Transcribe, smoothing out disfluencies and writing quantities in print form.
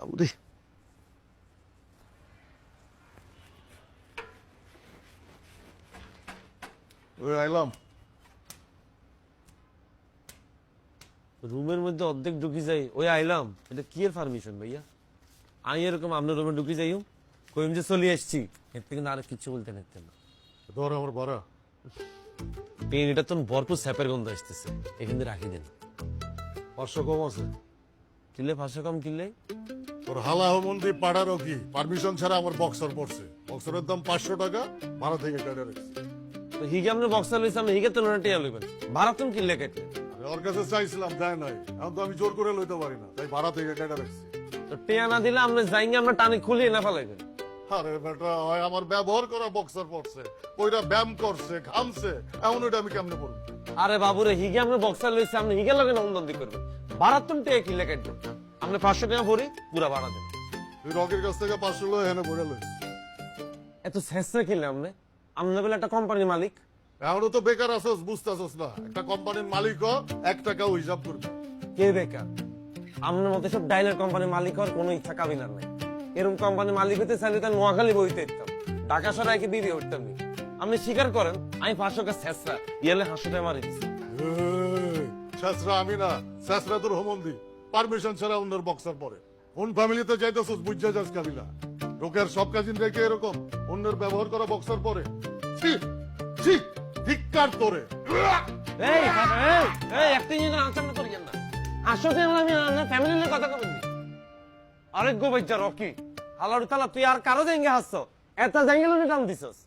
বাবুরে ওই আইলাম রুমের মধ্যে অর্ধেক ঢুকি যাই ওই আইলাম এটা কি এর পারমিশন ভাইয়া আমি এরকম আপনার রুমে ঢুকি যাই কইম যে চলে আসছি এর থেকে আর কিছু বলতে পারতেন না ধর আমার বড় পেন এটা তো ভরপুর স্যাপের গন্ধ আসতেছে এখানে রাখি দেন 500 কম আছে কিনলে 500 কম কিনলে তোর হালা মন্দির পাড়ারও কি পারমিশন ছাড়া আমার বক্সার পড়ছে বক্সারের দাম 500 টাকা ভাড়া থেকে কেটে রাখছি তো হিগে আপনি বক্সার লইছে আপনি হিগে তো টিয়া লইবেন ভাড়া তুমি কিনলে কেটে আরে ওর কাছে চাইছিলাম দেয় নাই এখন তো আমি জোর করে লইতে পারি না তাই ভাড়া থেকে কেটে রাখছি তো টিয়া না দিলে আপনি যাইঙ্গে আমরা টানি খুলিয়ে না ফেলাইবেন আরে বেটা হয় আমার ব্যবহার করা বক্সার পড়ছে ওইটা ব্যায়াম করছে ঘামছে এমন ওইটা আমি কেমনে পড়বো আরে বাবুরে হিগে আপনি বক্সার লইছে আপনি হিগে লগে না উন্নতি করবেন ভাড়া তুমি টিয়া কিনলে কাটবেন আপনি 500 টাকা ভরি পুরা ভাড়া দেন তুই রকের কাছ থেকে 500 লই এনে ভরে লইস এত শেষে কিনলে আপনি আপনার বলে একটা কোম্পানির মালিক এখনো তো বেকার আছোস বুঝতেছস না একটা কোম্পানির মালিক 1 টাকাও হিসাব করবি কে বেকার আপনার মতো সব ডাইলার কোম্পানির মালিক হওয়ার কোনো ইচ্ছা কাবিনার নাই এরকম কোম্পানির মালিক হতে চাইলে তার নোয়াখালী বইতে যেতাম ঢাকা শহরে একে দিয়ে উঠতাম নি আপনি স্বীকার করেন আমি 500 টাকা শেষরা ইয়েলে 500 টাকা মারি দিচ্ছি শাস্ত্রা আমি না শাস্ত্রা তোর হোমন্দি পারমিশন ছাড়া অন্যের বক্সার পরে কোন ফ্যামিলিতে যাইতেছস বুঝা যাস কাবিলা লোকের সব কাজিন রেখে এরকম অন্যের ব্যবহার করা বক্সার পরে ছি ছি ধিক্কার তোরে এই এই এই একটা জিনিস আচরণ করিয়েন না আসলে আমি আপনার ফ্যামিলি নিয়ে কথা বলি আরেক গো বাচ্চা রকি হালার তালা তুই আর কারো জায়গা হাসছ এত জায়গা টান দিছস